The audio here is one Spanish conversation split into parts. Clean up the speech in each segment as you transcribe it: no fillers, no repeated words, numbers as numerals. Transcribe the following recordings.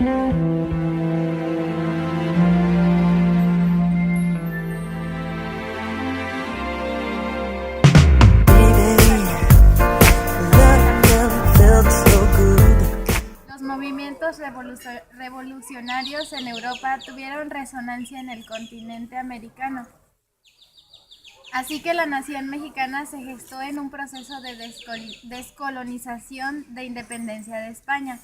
Los movimientos revolucionarios en Europa tuvieron resonancia en el continente americano. Así que la nación mexicana se gestó en un proceso de descolonización de independencia de España.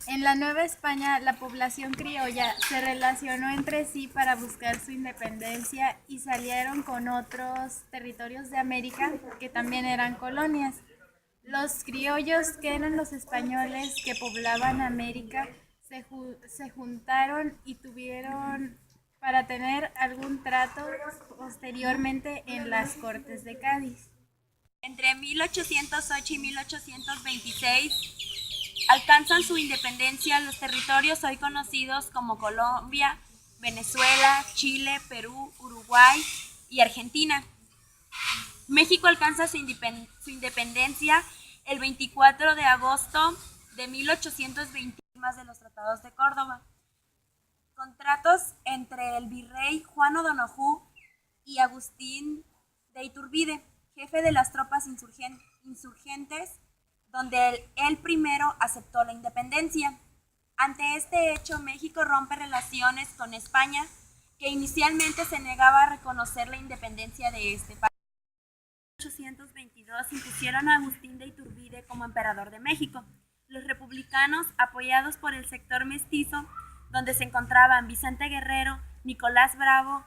En la Nueva España, la población criolla se relacionó entre sí para buscar su independencia y salieron con otros territorios de América que también eran colonias. Los criollos, que eran los españoles que poblaban América, se juntaron y tuvieron para tener algún trato posteriormente en las Cortes de Cádiz. Entre 1808 y 1826 alcanzan su independencia los territorios hoy conocidos como Colombia, Venezuela, Chile, Perú, Uruguay y Argentina. México alcanza su independencia el 24 de agosto de 1820 de los Tratados de Córdoba. Contratos entre el virrey Juan O'Donojú y Agustín de Iturbide, jefe de las tropas insurgentes, donde él primero aceptó la independencia. Ante este hecho, México rompe relaciones con España, que inicialmente se negaba a reconocer la independencia de este país. En 1822 impusieron a Agustín de Iturbide como emperador de México. Los republicanos, apoyados por el sector mestizo, donde se encontraban Vicente Guerrero, Nicolás Bravo,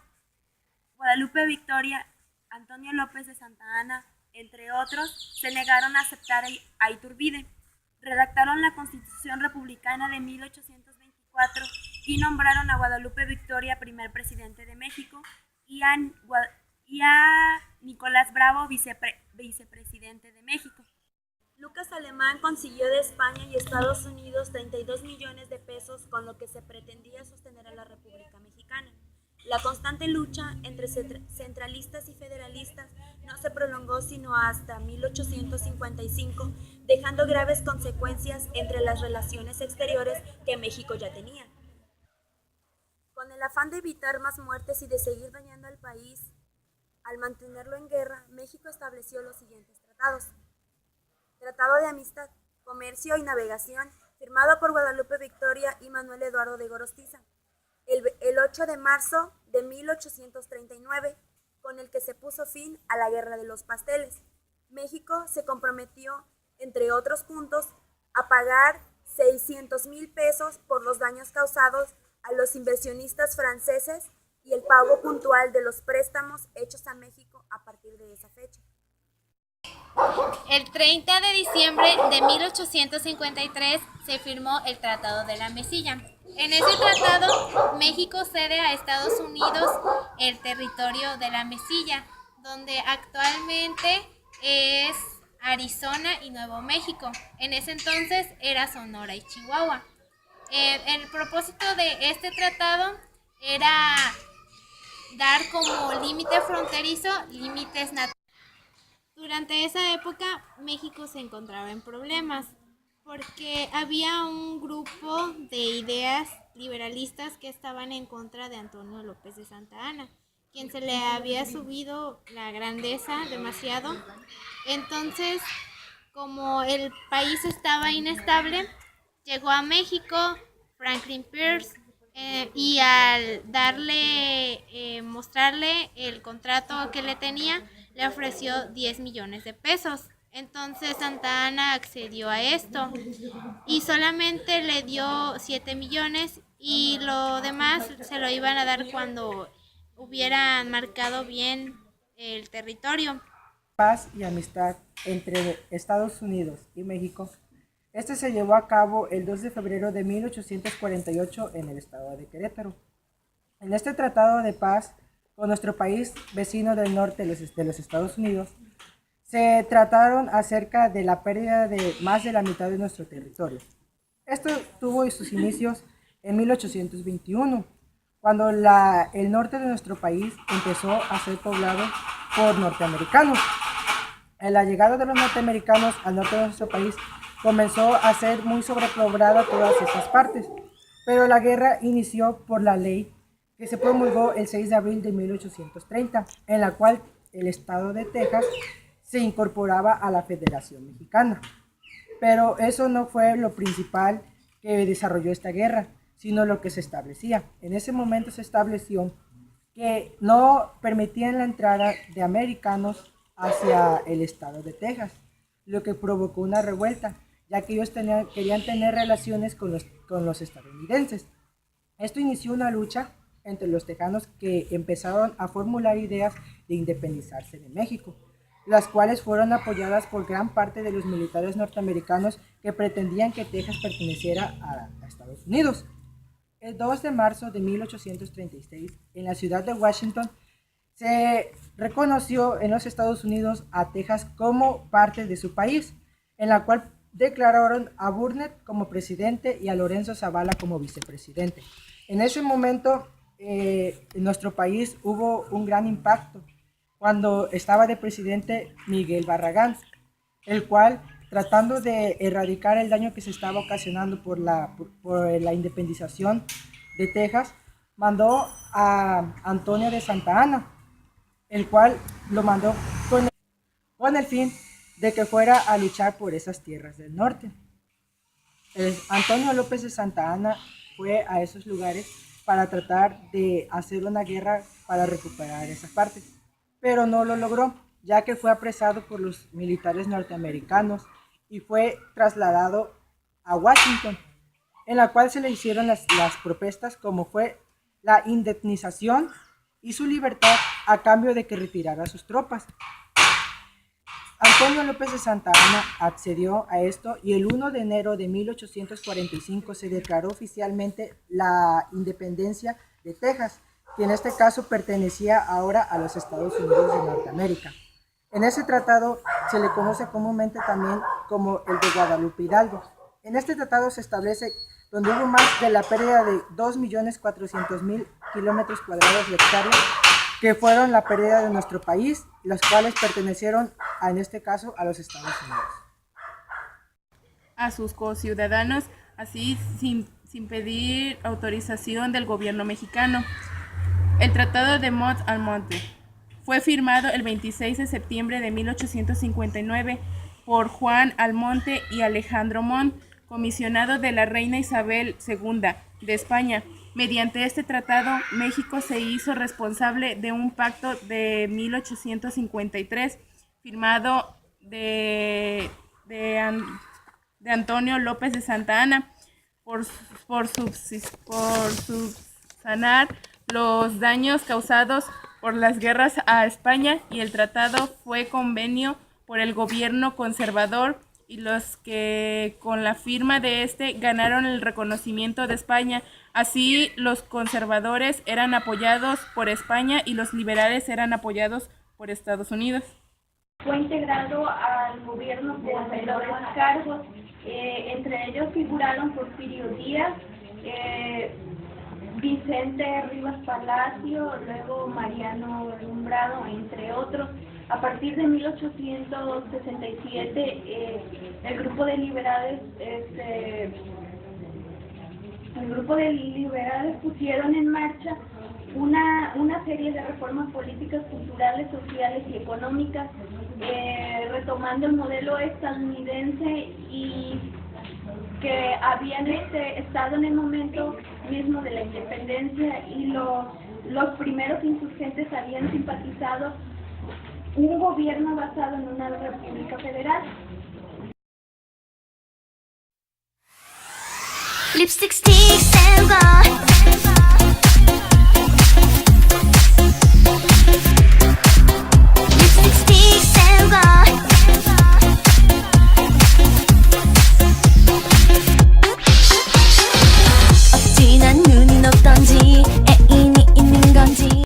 Guadalupe Victoria, Antonio López de Santa Anna, entre otros, se negaron a aceptar a Iturbide. Redactaron la Constitución Republicana de 1824 y nombraron a Guadalupe Victoria primer presidente de México y a Nicolás Bravo vicepresidente de México. Lucas Alemán consiguió de España y Estados Unidos 32 millones de pesos, con lo que se pretendía sostener a la República Mexicana. La constante lucha entre centralistas y federalistas no se prolongó sino hasta 1855, dejando graves consecuencias entre las relaciones exteriores que México ya tenía. Con el afán de evitar más muertes y de seguir dañando al país, al mantenerlo en guerra, México estableció los siguientes tratados. Tratado de Amistad, Comercio y Navegación, firmado por Guadalupe Victoria y Manuel Eduardo de Gorostiza, el 8 de marzo de 1839, con el que se puso fin a la Guerra de los Pasteles. México se comprometió, entre otros puntos, a pagar 600,000 pesos por los daños causados a los inversionistas franceses y el pago puntual de los préstamos hechos a México a partir de esa fecha. El 30 de diciembre de 1853 se firmó el Tratado de la Mesilla. En ese tratado, México cede a Estados Unidos el territorio de la Mesilla, donde actualmente es Arizona y Nuevo México. En ese entonces era Sonora y Chihuahua. El propósito de este tratado era dar como límite fronterizo límites naturales. Durante esa época, México se encontraba en problemas porque había un grupo de ideas liberalistas que estaban en contra de Antonio López de Santa Anna, quien se le había subido la grandeza demasiado. Entonces, como el país estaba inestable, llegó a México Franklin Pierce y al mostrarle el contrato que le tenía, le ofreció 10 millones de pesos. Entonces Santa Anna accedió a esto y solamente le dio 7 millones y lo demás se lo iban a dar cuando hubieran marcado bien el territorio. Paz y amistad entre Estados Unidos y México. Este se llevó a cabo el 2 de febrero de 1848 en el estado de Querétaro. En este tratado de paz con nuestro país vecino del norte de los Estados Unidos, se trataron acerca de la pérdida de más de la mitad de nuestro territorio. Esto tuvo sus inicios en 1821, cuando el norte de nuestro país empezó a ser poblado por norteamericanos. En la llegada de los norteamericanos al norte de nuestro país comenzó a ser muy sobrepoblada todas estas partes, pero la guerra inició por la ley que se promulgó el 6 de abril de 1830, en la cual el estado de Texas se incorporaba a la Federación Mexicana. Pero eso no fue lo principal que desarrolló esta guerra, sino lo que se establecía. En ese momento se estableció que no permitían la entrada de americanos hacia el estado de Texas, lo que provocó una revuelta, ya que ellos querían tener relaciones con los estadounidenses. Esto inició una lucha entre los tejanos que empezaron a formular ideas de independizarse de México, las cuales fueron apoyadas por gran parte de los militares norteamericanos que pretendían que Texas perteneciera a Estados Unidos. El 2 de marzo de 1836, en la ciudad de Washington, se reconoció en los Estados Unidos a Texas como parte de su país, en la cual declararon a Burnett como presidente y a Lorenzo Zavala como vicepresidente. En ese momento, en nuestro país hubo un gran impacto cuando estaba de presidente Miguel Barragán, el cual, tratando de erradicar el daño que se estaba ocasionando por la independización de Texas, mandó a Antonio de Santa Anna, el cual lo mandó con el fin de que fuera a luchar por esas tierras del norte. Antonio López de Santa Anna fue a esos lugares para tratar de hacer una guerra para recuperar esas partes, pero no lo logró, ya que fue apresado por los militares norteamericanos y fue trasladado a Washington, en la cual se le hicieron las propuestas como fue la indemnización y su libertad a cambio de que retirara sus tropas. Antonio López de Santa Anna accedió a esto y el 1 de enero de 1845 se declaró oficialmente la independencia de Texas, que en este caso pertenecía ahora a los Estados Unidos de Norteamérica. En ese tratado se le conoce comúnmente también como el de Guadalupe Hidalgo. En este tratado se establece donde hubo más de la pérdida de 2.400.000 kilómetros cuadrados de hectáreas, que fueron la pérdida de nuestro país, las cuales pertenecieron, en este caso, a los Estados Unidos. A sus conciudadanos, así sin pedir autorización del gobierno mexicano. El Tratado de Mont-Almonte fue firmado el 26 de septiembre de 1859 por Juan Almonte y Alejandro Montt, comisionado de la reina Isabel II de España. Mediante este tratado, México se hizo responsable de un pacto de 1853 firmado de Antonio López de Santa Anna por subsanar los daños causados por las guerras a España, y el tratado fue convenio por el gobierno conservador y los que con la firma de este ganaron el reconocimiento de España. Así, los conservadores eran apoyados por España y los liberales eran apoyados por Estados Unidos. Fue integrado al gobierno por menores cargos, entre ellos figuraron Porfirio Díaz, Vicente Rivas Palacio, luego Mariano Alumbrado, entre otros. A partir de 1867, el grupo de liberales pusieron en marcha una serie de reformas políticas, culturales, sociales y económicas, retomando el modelo estadounidense y que habían estado en el momento mismo de la independencia, y los primeros insurgentes habían simpatizado un gobierno basado en una república federal. Lipstick sticks and gone.